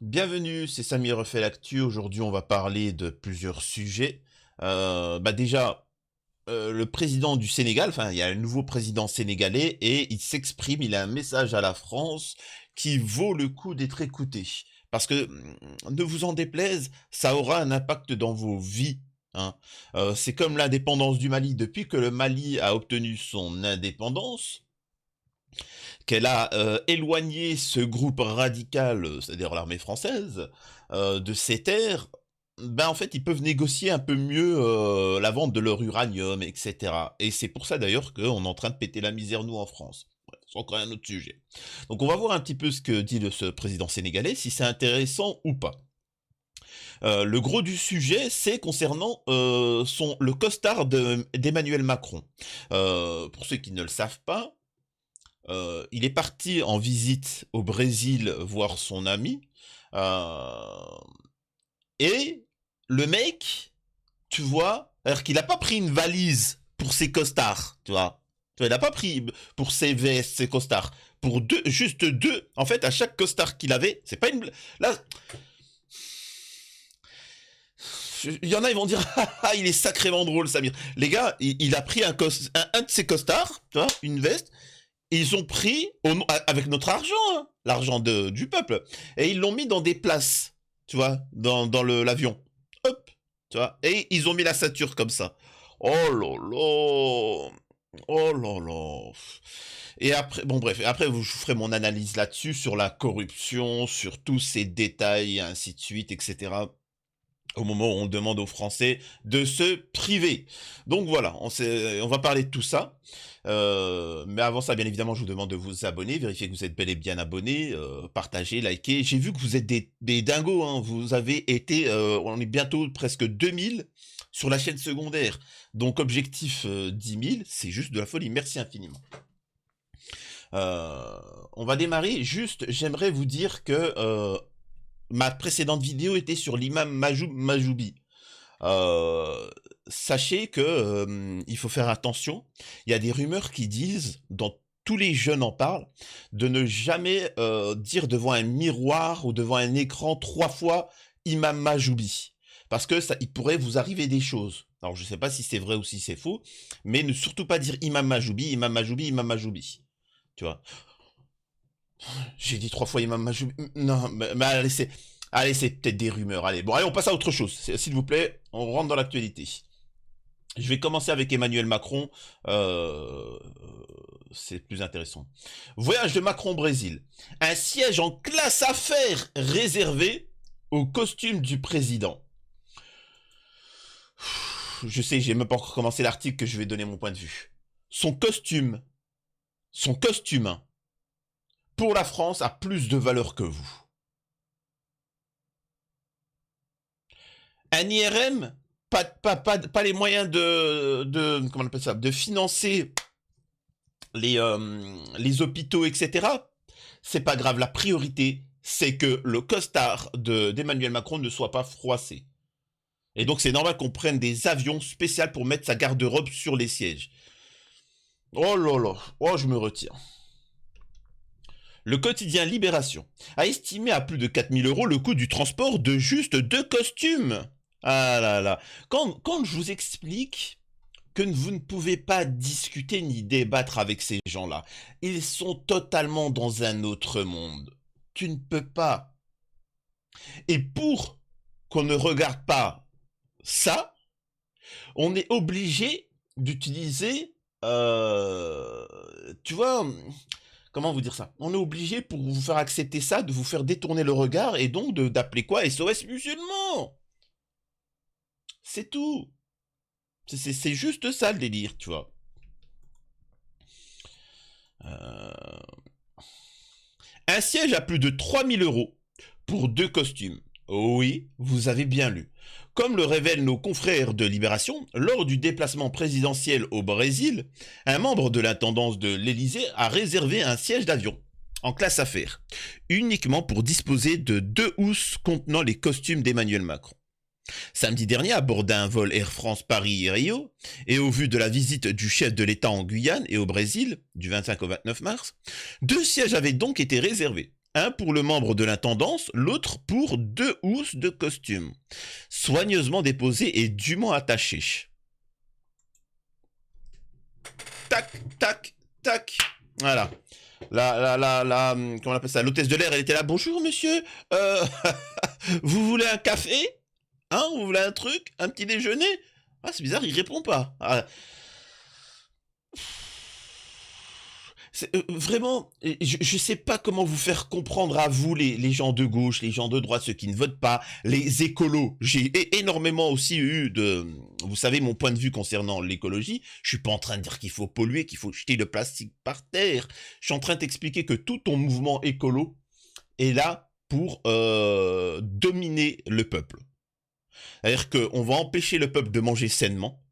Bienvenue, c'est Samy refait l'actu. Aujourd'hui, on va parler de plusieurs sujets. Déjà, le président du Sénégal, enfin, il y a un nouveau président sénégalais et il s'exprime, il a un message à la France qui vaut le coup d'être écouté. Parce que, ne vous en déplaise, ça aura un impact dans vos vies. Hein. C'est comme l'indépendance du Mali. Depuis que le Mali a obtenu son indépendance, qu'elle a éloigné ce groupe radical, c'est-à-dire l'armée française, de ses terres, ben en fait ils peuvent négocier un peu mieux la vente de leur uranium, etc. Et c'est pour ça d'ailleurs qu'on est en train de péter la misère nous en France. Ouais, c'est encore un autre sujet. Donc on va voir un petit peu ce que dit ce président sénégalais, si c'est intéressant ou pas. Le gros du sujet, c'est concernant le costard d'Emmanuel Macron. Pour ceux qui ne le savent pas, il est parti en visite au Brésil voir son ami. euh, et le mec, tu vois, alors qu'il a pas pris une valise pour ses costards, tu vois. Tu vois, il a pas pris pour ses vestes, ses costards. Pour deux, juste deux. En fait, à chaque costard qu'il avait, c'est pas une. Là, il y en a, ils vont dire, ah, il est sacrément drôle, Samir. Les gars, il a pris un de ses costards, tu vois, une veste, et ils ont pris, avec notre argent, hein, l'argent du peuple, et ils l'ont mis dans des places, tu vois, dans l'avion. Hop, tu vois, et ils ont mis la ceinture comme ça. Oh là là, oh là là. Et après, bon bref, après je vous ferai mon analyse là-dessus, sur la corruption, sur tous ces détails, et ainsi de suite, etc. Au moment où on demande aux Français de se priver. Donc voilà, on va parler de tout ça. Mais avant ça, bien évidemment, je vous demande de vous abonner, vérifier que vous êtes bel et bien abonné, partagez, likez. J'ai vu que vous êtes des dingos, hein. Vous avez été, on est bientôt presque 2000 sur la chaîne secondaire. Donc objectif 10 000, c'est juste de la folie. Merci infiniment. On va démarrer. Juste, j'aimerais vous dire que ma précédente vidéo était sur l'imam Majoubi. Euh, Sachez que il faut faire attention. Il y a des rumeurs qui disent, dont tous les jeunes en parlent, de ne jamais dire devant un miroir ou devant un écran 3 fois Imam Majoubi. Parce que ça, il pourrait vous arriver des choses. Alors je sais pas si c'est vrai ou si c'est faux, mais ne surtout pas dire Imam Majoubi, Imam Majoubi, Imam Majoubi. Tu vois. J'ai dit 3 fois Imam Majoubi. Non, mais allez, c'est peut-être des rumeurs. Allez, bon, allez, on passe à autre chose. S'il vous plaît, on rentre dans l'actualité. Je vais commencer avec Emmanuel Macron. Euh, c'est plus intéressant. Voyage de Macron au Brésil. Un siège en classe affaires réservé au costume du président. Je sais, j'ai même pas encore commencé l'article que je vais donner mon point de vue. Son costume, son costume, hein, pour la France a plus de valeur que vous. Un IRM, pas les moyens comment on appelle ça, de financer les hôpitaux, etc. C'est pas grave. La priorité, c'est que le costard d'Emmanuel Macron ne soit pas froissé. Et donc, c'est normal qu'on prenne des avions spéciaux pour mettre sa garde-robe sur les sièges. Oh là là, oh, je me retire. Le quotidien Libération a estimé à plus de 4 000 € le coût du transport de juste 2 costumes. Ah là là. Quand je vous explique que vous ne pouvez pas discuter ni débattre avec ces gens-là, ils sont totalement dans un autre monde. Tu ne peux pas. Et pour qu'on ne regarde pas ça, on est obligé d'utiliser, tu vois, comment vous dire ça? On est obligé, pour vous faire accepter ça, de vous faire détourner le regard et donc d'appeler quoi? SOS musulman. C'est tout. C'est juste ça le délire, tu vois. Euh, Un siège à plus de 3 000 € pour 2 costumes. Oui, vous avez bien lu. Comme le révèlent nos confrères de Libération, lors du déplacement présidentiel au Brésil, un membre de l'intendance de l'Élysée a réservé un siège d'avion en classe affaires, uniquement pour disposer de 2 housses contenant les costumes d'Emmanuel Macron. Samedi dernier, à bord d'un vol Air France Paris-Rio, et au vu de la visite du chef de l'État en Guyane et au Brésil, du 25 au 29 mars, 2 sièges avaient donc été réservés. Un pour le membre de l'intendance, l'autre pour 2 housses de costume, soigneusement déposées et dûment attachées. Tac, tac, tac. Voilà. Comment on appelle ça? L'hôtesse de l'air, elle était là. Bonjour, monsieur. Euh, vous voulez un café? Hein? Vous voulez un truc? Un petit déjeuner? Ah, c'est bizarre, il répond pas. Ah, vraiment, je sais pas comment vous faire comprendre à vous, les gens de gauche, les gens de droite, ceux qui ne votent pas, les écolos. J'ai énormément aussi eu de... Vous savez mon point de vue concernant l'écologie. Je suis pas en train de dire qu'il faut polluer, qu'il faut jeter le plastique par terre. Je suis en train d'expliquer que tout ton mouvement écolo est là pour dominer le peuple. C'est-à-dire qu'on va empêcher le peuple de manger sainement.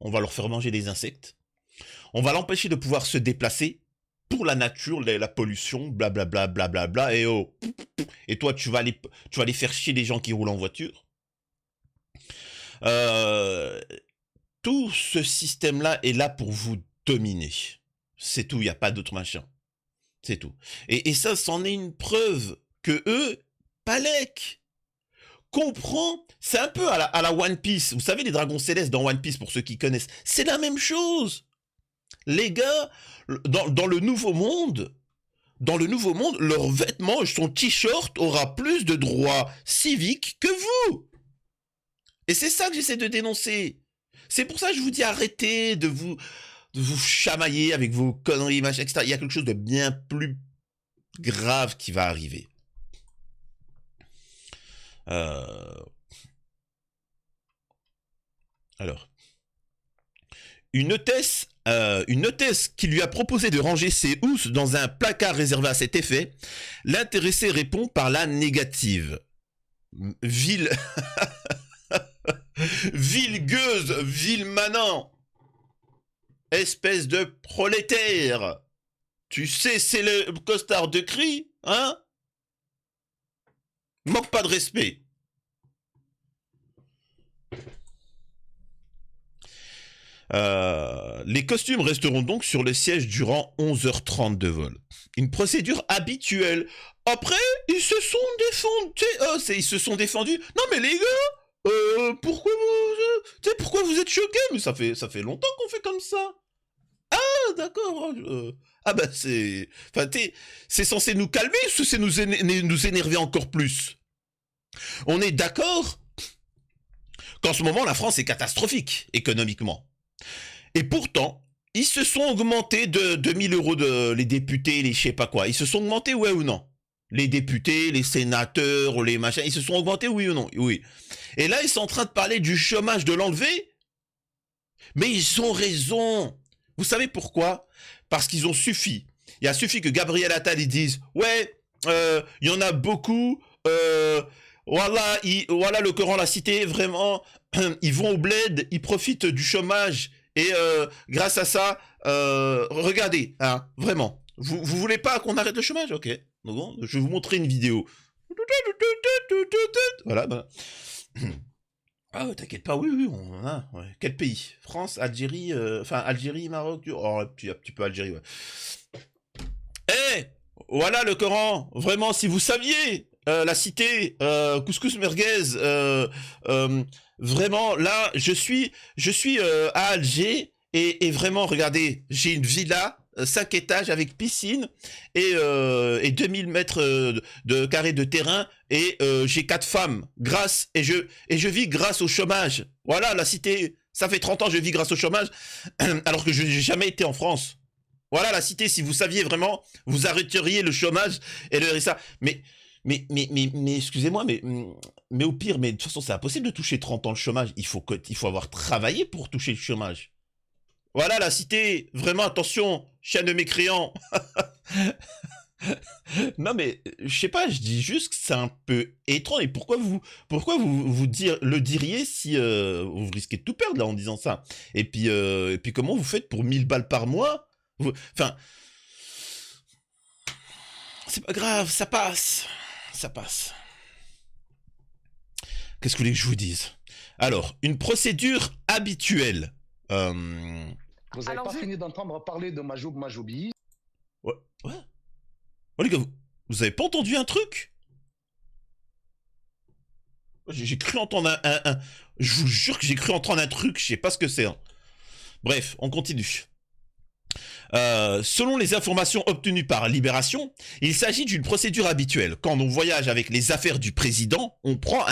On va leur faire manger des insectes. On va l'empêcher de pouvoir se déplacer pour la nature, la pollution, blablabla, blablabla, et oh. Et toi, tu vas aller faire chier les gens qui roulent en voiture. Tout ce système-là est là pour vous dominer. C'est tout, il n'y a pas d'autre machin. C'est tout. Et ça, c'en est une preuve que eux, Palek, comprend, c'est un peu à la One Piece. Vous savez, les dragons célestes dans One Piece, pour ceux qui connaissent, c'est la même chose. Les gars, dans le nouveau monde, leurs vêtements, son t-shirt aura plus de droits civiques que vous. Et c'est ça que j'essaie de dénoncer. C'est pour ça que je vous dis arrêtez de vous chamailler avec vos conneries, machin, etc. Il y a quelque chose de bien plus grave qui va arriver. Alors, une hôtesse qui lui a proposé de ranger ses housses dans un placard réservé à cet effet, l'intéressé répond par la négative. Ville... Ville gueuse, ville manant, espèce de prolétaire. Tu sais, c'est le costard de cri, hein? Manque pas de respect. Les costumes resteront donc sur le siège durant 11h30 de vol. Une procédure habituelle. Après, ils se sont défendus. Ils se sont défendus. Non mais les gars, pourquoi vous êtes choqués? Mais ça fait longtemps qu'on fait comme ça. Ah d'accord. Ah bah c'est censé nous calmer ou c'est nous énerver encore plus? On est d'accord qu'en ce moment la France est catastrophique économiquement. Et pourtant, ils se sont augmentés de 2000 euros les députés, les je sais pas quoi. Ils se sont augmentés, ouais ou non? Les députés, les sénateurs, les machins, ils se sont augmentés, oui ou non? Oui. Et là, ils sont en train de parler du chômage, de l'enlever. Mais ils ont raison. Vous savez pourquoi? Parce qu'ils ont suffi. Il a suffi que Gabriel Attal ils dise, ouais, il y en a beaucoup. Voilà, voilà le Coran l'a cité, vraiment, ils vont au bled, ils profitent du chômage, et grâce à ça, regardez, hein, vraiment, vous voulez pas qu'on arrête le chômage? Ok, bon, je vais vous montrer une vidéo. Voilà, voilà. Ah, t'inquiète pas, oui, on a, ouais. Quel pays? France, Algérie, Algérie, Maroc, oh, un petit peu Algérie, ouais. Eh, voilà le Coran, vraiment, si vous saviez, la cité, couscous merguez, vraiment, là, je suis à Alger, et vraiment, regardez, j'ai une villa, 5 étages avec piscine, et 2000 mètres de carré de terrain, et j'ai 4 femmes, et je vis grâce au chômage. Voilà, la cité, ça fait 30 ans que je vis grâce au chômage, alors que je n'ai jamais été en France. Voilà la cité, si vous saviez vraiment, vous arrêteriez le chômage et le RSA. Mais excusez-moi, mais au pire, mais de toute façon, c'est impossible de toucher 30 ans le chômage. Il faut avoir travaillé pour toucher le chômage. Voilà la cité, vraiment attention, chien de mécréant. Non mais, je sais pas, je dis juste que c'est un peu étrange. Et pourquoi vous le diriez si vous risquez de tout perdre là en disant ça? Et puis comment vous faites pour 1000 balles par mois? Enfin, c'est pas grave, ça passe. Ça passe. Qu'est-ce que vous voulez que je vous dise? Alors, une procédure habituelle. Vous n'avez pas fini d'entendre parler de Majoub Majoubi? Ouais. Oh les gars, Vous avez pas entendu un truc? J'ai cru entendre je vous jure que j'ai cru entendre un truc, je sais pas ce que c'est. Hein. Bref, on continue. Selon les informations obtenues par Libération, il s'agit d'une procédure habituelle. Quand on voyage avec les affaires du président, on prend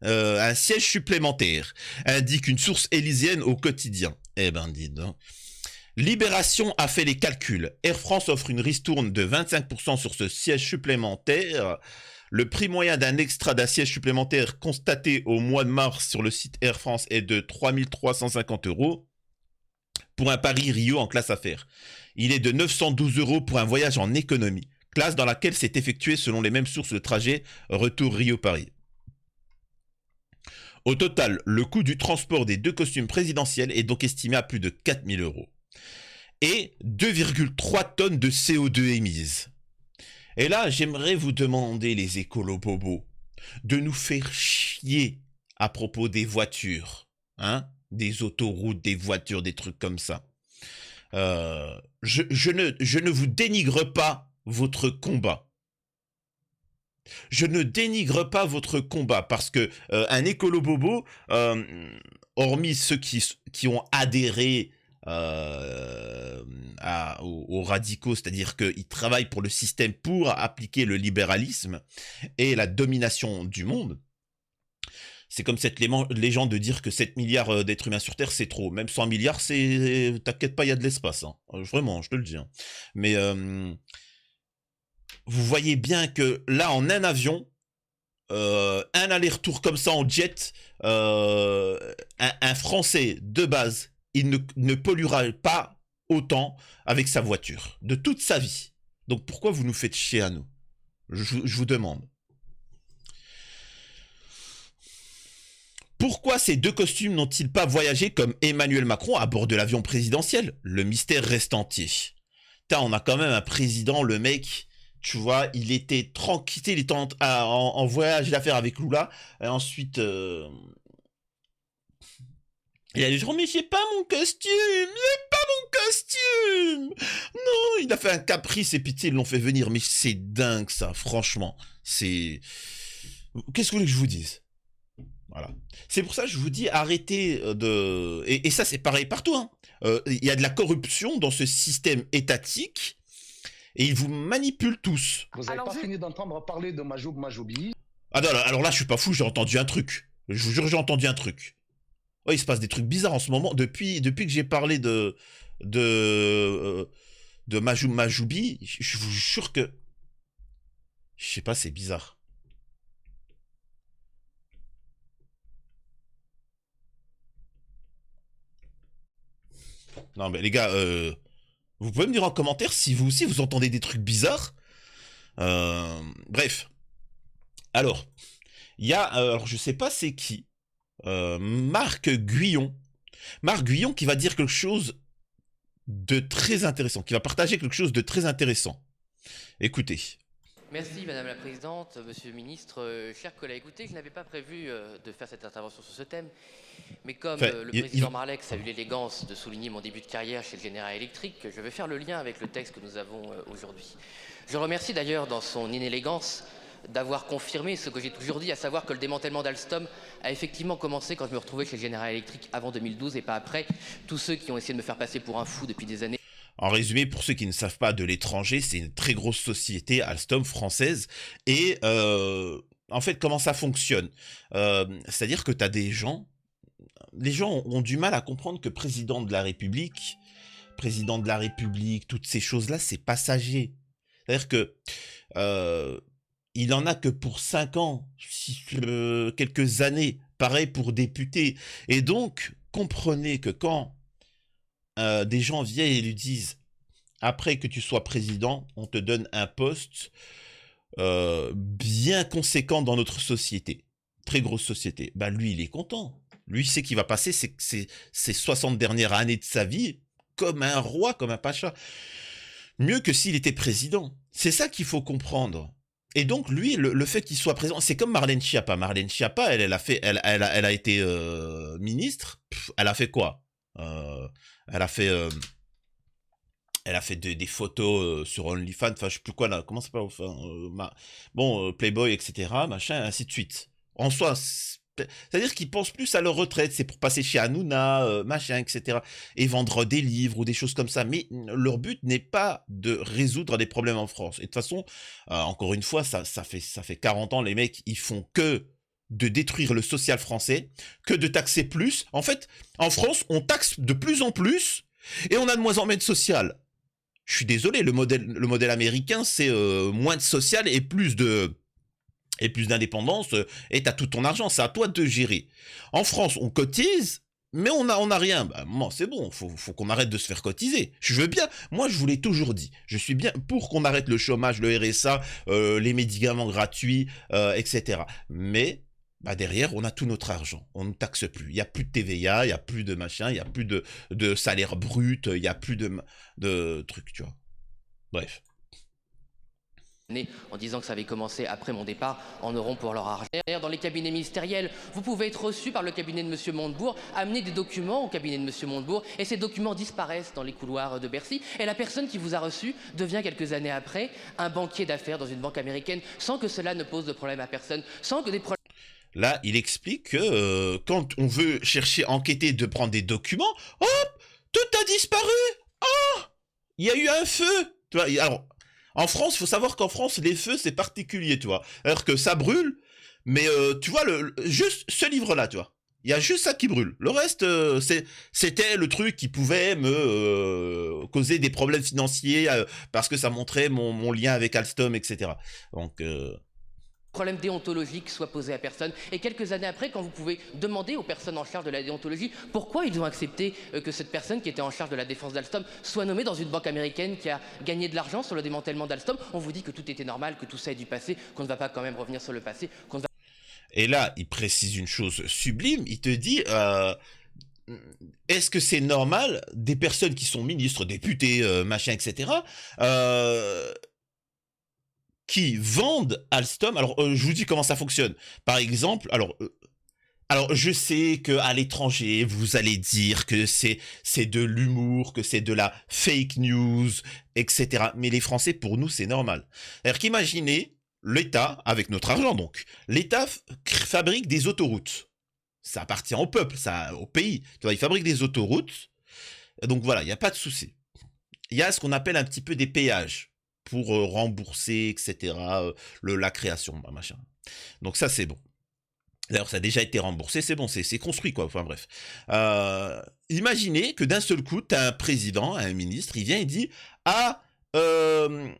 un siège supplémentaire, indique une source élyséenne au quotidien. Eh ben, dis donc. Libération a fait les calculs. Air France offre une ristourne de 25% sur ce siège supplémentaire. Le prix moyen d'un extra d'un siège supplémentaire constaté au mois de mars sur le site Air France est de 3 350 € pour un Paris-Rio en classe affaires. Il est de 912 € pour un voyage en économie, classe dans laquelle s'est effectué selon les mêmes sources de trajet retour Rio-Paris. Au total, le coût du transport des 2 costumes présidentiels est donc estimé à plus de 4 000 €. Et 2,3 tonnes de CO2 émises. Et là, j'aimerais vous demander, les écolos-bobos, de nous faire chier à propos des voitures, hein, des autoroutes, des voitures, des trucs comme ça. Je ne vous dénigre pas votre combat. Je ne dénigre pas votre combat parce que un écolo-bobo, hormis ceux qui ont adhéré aux radicaux, c'est-à-dire qu'ils travaillent pour le système pour appliquer le libéralisme et la domination du monde. C'est comme cette légende de dire que 7 milliards d'êtres humains sur Terre, c'est trop. Même 100 milliards, c'est... T'inquiète pas, il y a de l'espace. Hein. Vraiment, je te le dis. Hein. Mais vous voyez bien que là, en un avion, un aller-retour comme ça en jet, un Français de base, il ne polluera pas autant avec sa voiture, de toute sa vie. Donc pourquoi vous nous faites chier à nous? Je vous demande. Pourquoi ces 2 costumes n'ont-ils pas voyagé comme Emmanuel Macron à bord de l'avion présidentiel? Le mystère reste entier. Putain, on a quand même un président, le mec, tu vois, il était tranquille, il était en voyage d'affaires avec Lula, et ensuite... il a dit, oh, mais j'ai pas mon costume, Non, il a fait un caprice et puis ils l'ont fait venir, mais c'est dingue ça, franchement. C'est... Qu'est-ce que vous voulez que je vous dise? Voilà. C'est pour ça que je vous dis, arrêtez de... Et ça, c'est pareil partout. Hein. Y a de la corruption dans ce système étatique et ils vous manipulent tous. Vous n'avez pas fini d'entendre parler de Majoub Majoubi. Ah non, alors là, je suis pas fou, j'ai entendu un truc. Je vous jure, j'ai entendu un truc. Oh, il se passe des trucs bizarres en ce moment. Depuis que j'ai parlé de Majoub Majoubi, je vous jure que... Je sais pas, c'est bizarre. Non mais les gars, vous pouvez me dire en commentaire si vous aussi vous entendez des trucs bizarres. Bref. Alors, il y a, alors je sais pas c'est qui, Marc Guyon. Marc Guyon qui va dire quelque chose de très intéressant, qui va partager quelque chose de très intéressant. Écoutez. Merci Madame la Présidente, Monsieur le Ministre, chers collègues. Écoutez, je n'avais pas prévu de faire cette intervention sur ce thème, mais comme le président Marlex a eu l'élégance de souligner mon début de carrière chez le Général Electric, je vais faire le lien avec le texte que nous avons aujourd'hui. Je remercie d'ailleurs dans son inélégance d'avoir confirmé ce que j'ai toujours dit, à savoir que le démantèlement d'Alstom a effectivement commencé quand je me retrouvais chez le Général Electric avant 2012 et pas après. Tous ceux qui ont essayé de me faire passer pour un fou depuis des années. En résumé, pour ceux qui ne savent pas, de l'étranger, c'est une très grosse société, Alstom, française. Et en fait, comment ça fonctionne? C'est-à-dire que tu as des gens... Les gens ont du mal à comprendre que président de la République, toutes ces choses-là, c'est passager. C'est-à-dire que il en a que pour 5 ans, quelques années, pareil pour député. Et donc, comprenez que quand des gens viennent et lui disent après que tu sois président, on te donne un poste bien conséquent dans notre société, très grosse société. Bah lui, il est content. Lui, il sait qu'il va passer ses 60 dernières années de sa vie comme un roi, comme un pacha. Mieux que s'il était président. C'est ça qu'il faut comprendre. Et donc lui, le fait qu'il soit président, c'est comme Marlène Schiappa. Marlène Schiappa, elle a été ministre. Elle a fait quoi? Elle Elle a fait des photos sur OnlyFans, enfin, je sais plus quoi là, comment ça s'appelle, enfin, bon, Playboy, etc., machin, ainsi de suite. En soi, c'est-à-dire qu'ils pensent plus à leur retraite, c'est pour passer chez Hanouna, machin, etc., et vendre des livres ou des choses comme ça. Mais leur but n'est pas de résoudre des problèmes en France. Et de toute façon, encore une fois, ça fait 40 ans, les mecs, ils font que de détruire le social français, que de taxer plus. En fait, en France, on taxe de plus en plus, et on a de moins en moins de social. Je suis désolé, le modèle américain, c'est moins de social et plus d'indépendance, et t'as tout ton argent, c'est à toi de gérer. En France, on cotise, mais on a rien. Bah, bon, c'est bon, faut qu'on arrête de se faire cotiser. Je veux bien, moi je vous l'ai toujours dit, je suis bien pour qu'on arrête le chômage, le RSA, les médicaments gratuits, etc. Mais bah derrière, on a tout notre argent, on ne taxe plus. Il n'y a plus de TVA, il n'y a plus de machin, il n'y a plus de salaire brut, il n'y a plus de trucs, tu vois. Bref. En disant que ça avait commencé après mon départ, en auront pour leur argent. Dans les cabinets ministériels, vous pouvez être reçu par le cabinet de M. Montebourg, amener des documents au cabinet de M. Montebourg, et ces documents disparaissent dans les couloirs de Bercy, et la personne qui vous a reçu devient quelques années après un banquier d'affaires dans une banque américaine, sans que cela ne pose de problème à personne, sans que des problèmes... Là, il explique que quand on veut chercher, enquêter, de prendre des documents, hop, tout a disparu. Oh, il y a eu un feu. Tu vois, alors, en France, il faut savoir qu'en France, les feux, c'est particulier, tu vois. Alors que ça brûle, mais tu vois, juste ce livre-là, tu vois. Il y a juste ça qui brûle. Le reste, c'était le truc qui pouvait me causer des problèmes financiers parce que ça montrait mon lien avec Alstom, etc. Donc... problème déontologique soit posé à personne. Et quelques années après, quand vous pouvez demander aux personnes en charge de la déontologie pourquoi ils ont accepté que cette personne qui était en charge de la défense d'Alstom soit nommée dans une banque américaine qui a gagné de l'argent sur le démantèlement d'Alstom, on vous dit que tout était normal, que tout ça est du passé, qu'on ne va pas quand même revenir sur le passé, qu'on ne va... Et là, il précise une chose sublime, il te dit... est-ce que c'est normal des personnes qui sont ministres, députés, machin, etc., qui vendent Alstom? Alors, je vous dis comment ça fonctionne. Par exemple, alors je sais qu'à l'étranger, vous allez dire que c'est de l'humour, que c'est de la fake news, etc. Mais les Français, pour nous, c'est normal. C'est-à-dire qu'imaginez, l'État, avec notre argent donc, l'État fabrique des autoroutes. Ça appartient au peuple, au pays. Tu vois, il fabrique des autoroutes. Donc voilà, il n'y a pas de souci. Il y a ce qu'on appelle un petit peu des péages pour rembourser, etc., la création, machin. Donc ça, c'est bon. D'ailleurs, ça a déjà été remboursé, c'est bon, c'est construit, quoi. Enfin bref. Imaginez que d'un seul coup, tu as un président, un ministre, il vient et dit « Ah, on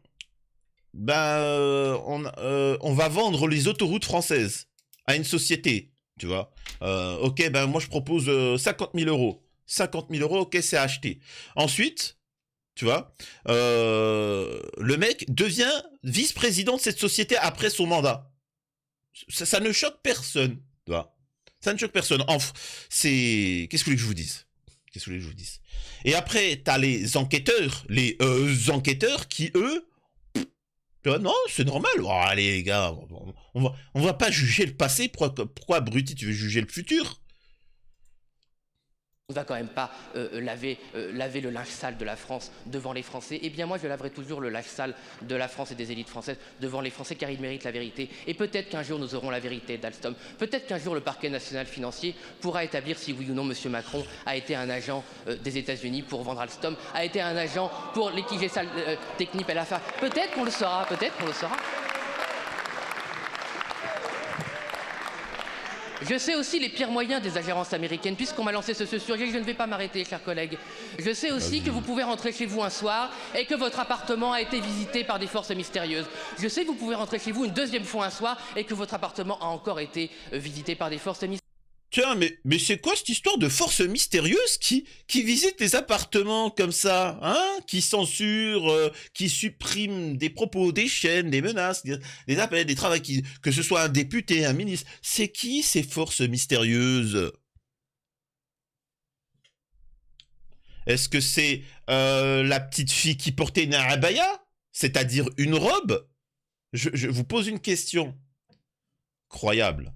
va vendre les autoroutes françaises à une société. » Tu vois, ok, ben moi je propose 50 000 euros. 50 000 euros, ok, c'est acheté. Ensuite, tu vois, le mec devient vice-président de cette société après son mandat. Ça ne choque personne, tu vois. Ça ne choque personne. C'est... Qu'est-ce que vous voulez que je vous dise? Qu'est-ce que vous voulez que je vous dise? Et après, t'as les enquêteurs qui, eux, non, c'est normal. Oh, allez, les gars, on va pas juger le passé. Pourquoi, abruti, tu veux juger le futur? On ne va quand même pas laver le linge sale de la France devant les Français. Eh bien moi je laverai toujours le linge sale de la France et des élites françaises devant les Français car ils méritent la vérité. Et peut-être qu'un jour nous aurons la vérité d'Alstom. Peut-être qu'un jour le parquet national financier pourra établir si oui ou non M. Macron a été un agent des États-Unis pour vendre Alstom, a été un agent pour liquider Technip et l'affaire. Peut-être qu'on le saura, peut-être qu'on le saura. Je sais aussi les pires moyens des ingérences américaines, puisqu'on m'a lancé ce sujet, je ne vais pas m'arrêter, chers collègues. Je sais aussi que vous pouvez rentrer chez vous un soir et que votre appartement a été visité par des forces mystérieuses. Je sais que vous pouvez rentrer chez vous une deuxième fois un soir et que votre appartement a encore été visité par des forces mystérieuses. Tiens, mais c'est quoi cette histoire de forces mystérieuses qui visitent les appartements comme ça, hein? Qui censurent, qui suppriment des propos, des chaînes, des menaces, des appels, des travaux, que ce soit un député, un ministre. C'est qui ces forces mystérieuses? Est-ce que c'est la petite fille qui portait une abaya? C'est-à-dire une robe? Je vous pose une question. Croyable.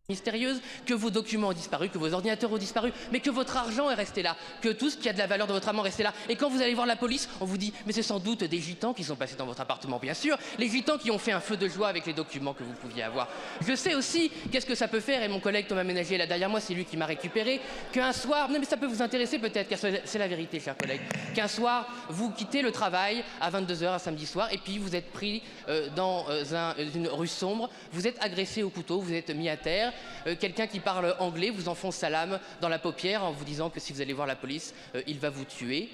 mystérieuse, que vos documents ont disparu, que vos ordinateurs ont disparu, mais que votre argent est resté là, que tout ce qui a de la valeur de votre argent est resté là. Et quand vous allez voir la police, on vous dit mais c'est sans doute des gitans qui sont passés dans votre appartement. Bien sûr, les gitans qui ont fait un feu de joie avec les documents que vous pouviez avoir. Je sais aussi qu'est-ce que ça peut faire, et mon collègue Thomas Ménager est là derrière moi, c'est lui qui m'a récupéré, qu'un soir, non mais ça peut vous intéresser peut-être, car c'est la vérité, chers collègues, qu'un soir, vous quittez le travail à 22 h un samedi soir, et puis vous êtes pris dans une rue sombre, vous êtes agressé au couteau, vous êtes mis à terre, quelqu'un qui parle anglais vous enfonce sa lame dans la paupière en vous disant que si vous allez voir la police, il va vous tuer.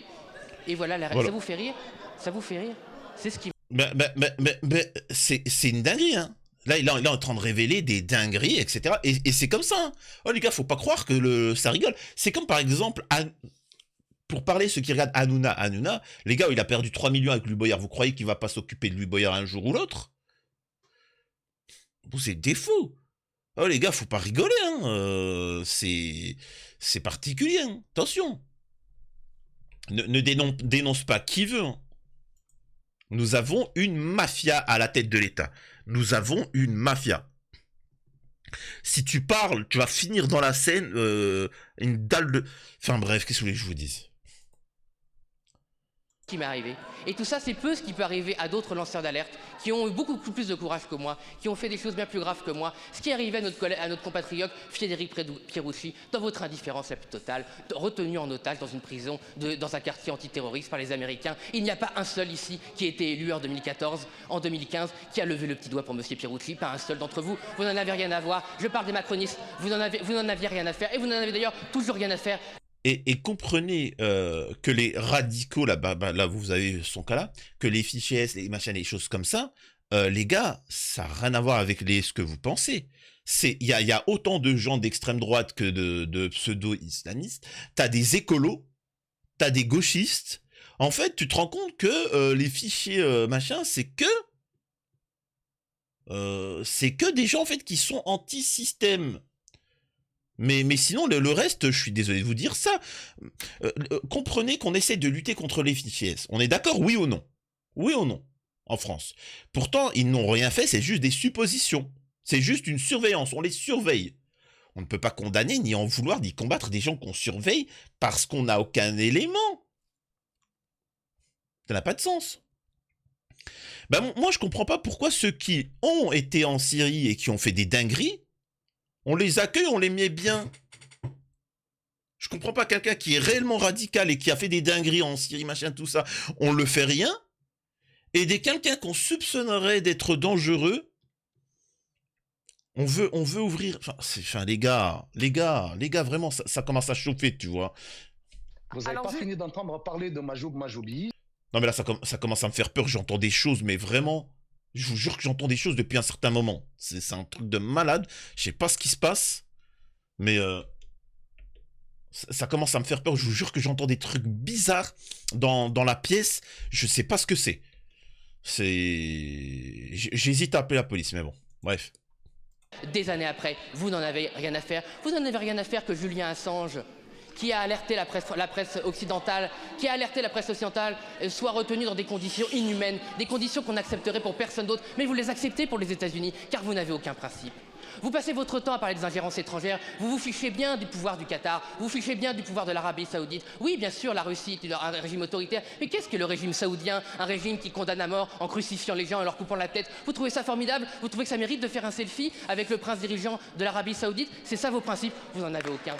Et voilà, ça vous fait rire? Ça vous fait rire? C'est ce qui... Mais c'est une dinguerie, hein. Là, il est en train de révéler des dingueries, etc. Et c'est comme ça, hein. Oh les gars, faut pas croire que ça rigole. C'est comme par exemple... Pour parler, ceux qui regardent Hanouna, les gars, il a perdu 3 millions avec Louis Boyard. Vous croyez qu'il va pas s'occuper de Louis Boyard un jour ou l'autre? Vous êtes des fous. Oh les gars, faut pas rigoler, hein. C'est particulier, hein. Attention. Ne dénonce pas qui veut, hein. Nous avons une mafia à la tête de l'État. Nous avons une mafia. Si tu parles, tu vas finir dans la Seine, une dalle de... Enfin bref, qu'est-ce que vous voulez que je vous dise? Qui m'est arrivé. Et tout ça, c'est peu ce qui peut arriver à d'autres lanceurs d'alerte qui ont eu beaucoup plus de courage que moi, qui ont fait des choses bien plus graves que moi. Ce qui est arrivé à notre compatriote Frédéric Pierucci, dans votre indifférence la plus totale, retenu en otage dans une prison, dans un quartier antiterroriste par les Américains. Il n'y a pas un seul ici qui a été élu en 2014, en 2015, qui a levé le petit doigt pour M. Pierucci, pas un seul d'entre vous. Vous n'en avez rien à voir. Je parle des macronistes. Vous n'en aviez rien à faire. Et vous n'en avez d'ailleurs toujours rien à faire. Et comprenez que les radicaux, là vous avez son cas là, que les fichiers S, les machins, les choses comme ça, les gars, ça n'a rien à voir avec ce que vous pensez. Il y a autant de gens d'extrême droite que de pseudo-islamistes. T'as des écolos, t'as des gauchistes. En fait, tu te rends compte que les fichiers machin, c'est que des gens en fait qui sont anti-système. Mais sinon, le reste, je suis désolé de vous dire ça. Comprenez qu'on essaie de lutter contre les fichiers S. On est d'accord, oui ou non? Oui ou non? En France. Pourtant, ils n'ont rien fait, c'est juste des suppositions. C'est juste une surveillance, on les surveille. On ne peut pas condamner, ni en vouloir, ni combattre des gens qu'on surveille parce qu'on n'a aucun élément. Ça n'a pas de sens. Ben, moi, je comprends pas pourquoi ceux qui ont été en Syrie et qui ont fait des dingueries, on les accueille, on les met bien. Je comprends pas quelqu'un qui est réellement radical et qui a fait des dingueries en Syrie, machin, tout ça. On le fait rien. Et quelqu'un qu'on soupçonnerait d'être dangereux, on veut ouvrir. Enfin, les gars, vraiment, ça commence à chauffer, tu vois. Vous n'avez pas fini d'entendre parler de Majoub Majoubi. Non, mais là, ça commence à me faire peur. J'entends des choses, mais vraiment. Je vous jure que j'entends des choses depuis un certain moment. C'est un truc de malade. Je sais pas ce qui se passe. Mais ça commence à me faire peur. Je vous jure que j'entends des trucs bizarres dans la pièce. Je sais pas ce que c'est. J'hésite à appeler la police, mais bon. Bref. Des années après, vous n'en avez rien à faire. Vous n'en avez rien à faire que Julien Assange, qui a alerté la presse occidentale, soit retenu dans des conditions inhumaines, des conditions qu'on accepterait pour personne d'autre, mais vous les acceptez pour les États-Unis, car vous n'avez aucun principe. Vous passez votre temps à parler des ingérences étrangères, vous vous fichez bien du pouvoir du Qatar, vous vous fichez bien du pouvoir de l'Arabie Saoudite. Oui, bien sûr, la Russie est un régime autoritaire, mais qu'est-ce que le régime saoudien? Un régime qui condamne à mort en crucifiant les gens et leur coupant la tête. Vous trouvez ça formidable? Vous trouvez que ça mérite de faire un selfie avec le prince dirigeant de l'Arabie Saoudite? C'est ça vos principes? Vous n'en avez aucun.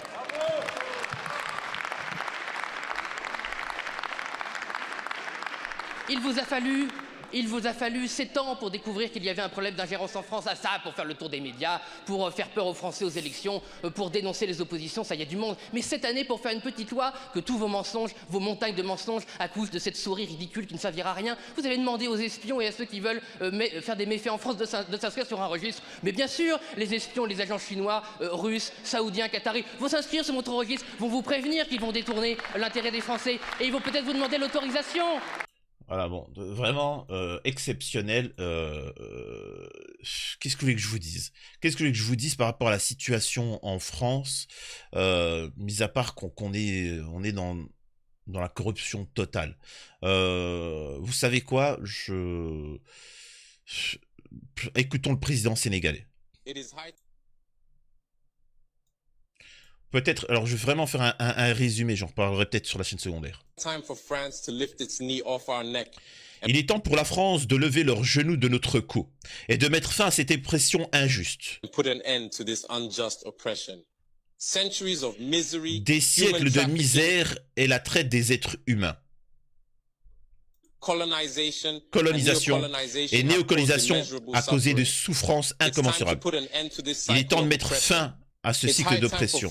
Il vous a fallu 7 ans pour découvrir qu'il y avait un problème d'ingérence en France, à ça, pour faire le tour des médias, pour faire peur aux Français aux élections, pour dénoncer les oppositions, ça y a du monde. Mais 7 années pour faire une petite loi, que tous vos mensonges, vos montagnes de mensonges, accouchent de cette souris ridicule qui ne servira à rien. Vous avez demandé aux espions et à ceux qui veulent faire des méfaits en France de s'inscrire sur un registre. Mais bien sûr, les espions, les agents chinois, russes, saoudiens, qataris vont s'inscrire sur votre registre, vont vous prévenir qu'ils vont détourner l'intérêt des Français et ils vont peut-être vous demander l'autorisation. Voilà, bon, vraiment exceptionnel. Qu'est-ce que vous voulez que je vous dise? Qu'est-ce que vous voulez que je vous dise par rapport à la situation en France, mis à part on est dans la corruption totale. Vous savez quoi? Écoutons le président sénégalais. peut-être, alors je vais vraiment faire un résumé, j'en reparlerai peut-être sur la chaîne secondaire. Il est temps pour la France de lever leurs genoux de notre cou et de mettre fin à cette oppression injuste. Des siècles de misère et la traite des êtres humains. Colonisation et néocolonisation a causé de souffrances incommensurables. Il est temps de mettre fin à ce cycle d'oppression.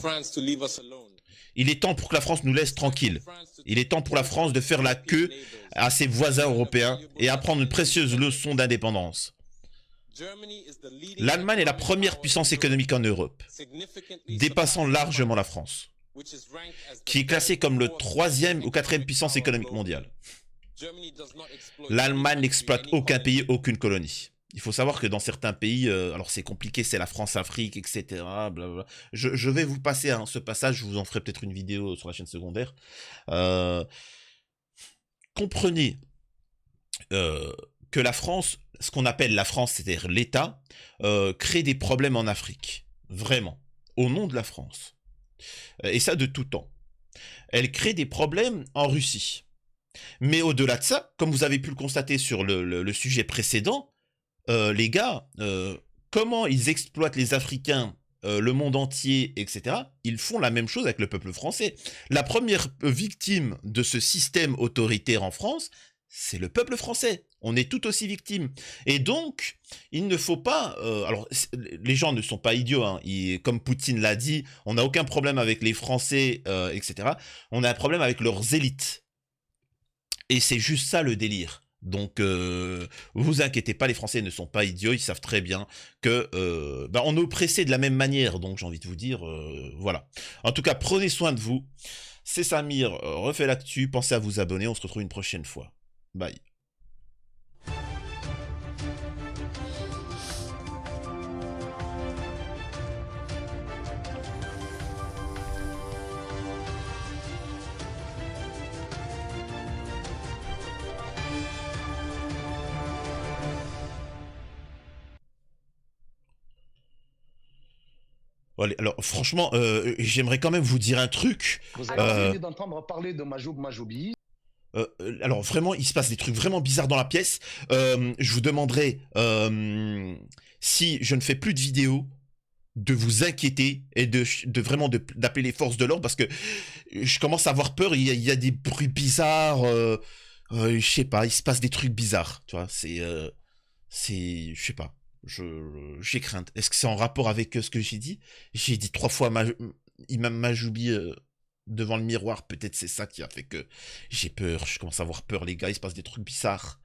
Il est temps pour que la France nous laisse tranquilles. Il est temps pour la France de faire la queue à ses voisins européens et apprendre une précieuse leçon d'indépendance. L'Allemagne est la première puissance économique en Europe, dépassant largement la France, qui est classée comme le 3e ou 4e puissance économique mondiale. L'Allemagne n'exploite aucun pays, aucune colonie. Il faut savoir que dans certains pays, alors c'est compliqué, c'est la France-Afrique, etc. Blablabla. Je vais vous passer ce passage, je vous en ferai peut-être une vidéo sur la chaîne secondaire. Comprenez que la France, ce qu'on appelle la France, c'est-à-dire l'État, crée des problèmes en Afrique. Vraiment. Au nom de la France. Et ça de tout temps. Elle crée des problèmes en Russie. Mais au-delà de ça, comme vous avez pu le constater sur le sujet précédent, les gars, comment ils exploitent les Africains, le monde entier, etc., ils font la même chose avec le peuple français. La première victime de ce système autoritaire en France, c'est le peuple français. On est tout aussi victimes. Et donc, il ne faut pas... alors, les gens ne sont pas idiots. Hein. Comme Poutine l'a dit, on n'a aucun problème avec les Français, etc. On a un problème avec leurs élites. Et c'est juste ça le délire. Donc, vous inquiétez pas, les Français ne sont pas idiots, ils savent très bien que on est oppressé de la même manière. Donc, j'ai envie de vous dire, voilà. En tout cas, prenez soin de vous. C'est Samir, refait l'actu. Pensez à vous abonner, on se retrouve une prochaine fois. Bye. Alors franchement, j'aimerais quand même vous dire un truc. Vous avez fini d'entendre parler de Majoub Majoubi. Alors vraiment, il se passe des trucs vraiment bizarres dans la pièce. Je vous demanderai, si je ne fais plus de vidéos, de vous inquiéter et d'appeler les forces de l'ordre parce que je commence à avoir peur. Il y a des bruits bizarres. Je sais pas, il se passe des trucs bizarres. Tu vois, je sais pas. J'ai crainte. Est-ce que c'est en rapport avec ce que j'ai dit? J'ai dit 3 fois Imam Majoubi devant le miroir. Peut-être c'est ça qui a fait que j'ai peur. Je commence à avoir peur, les gars. Il se passe des trucs bizarres.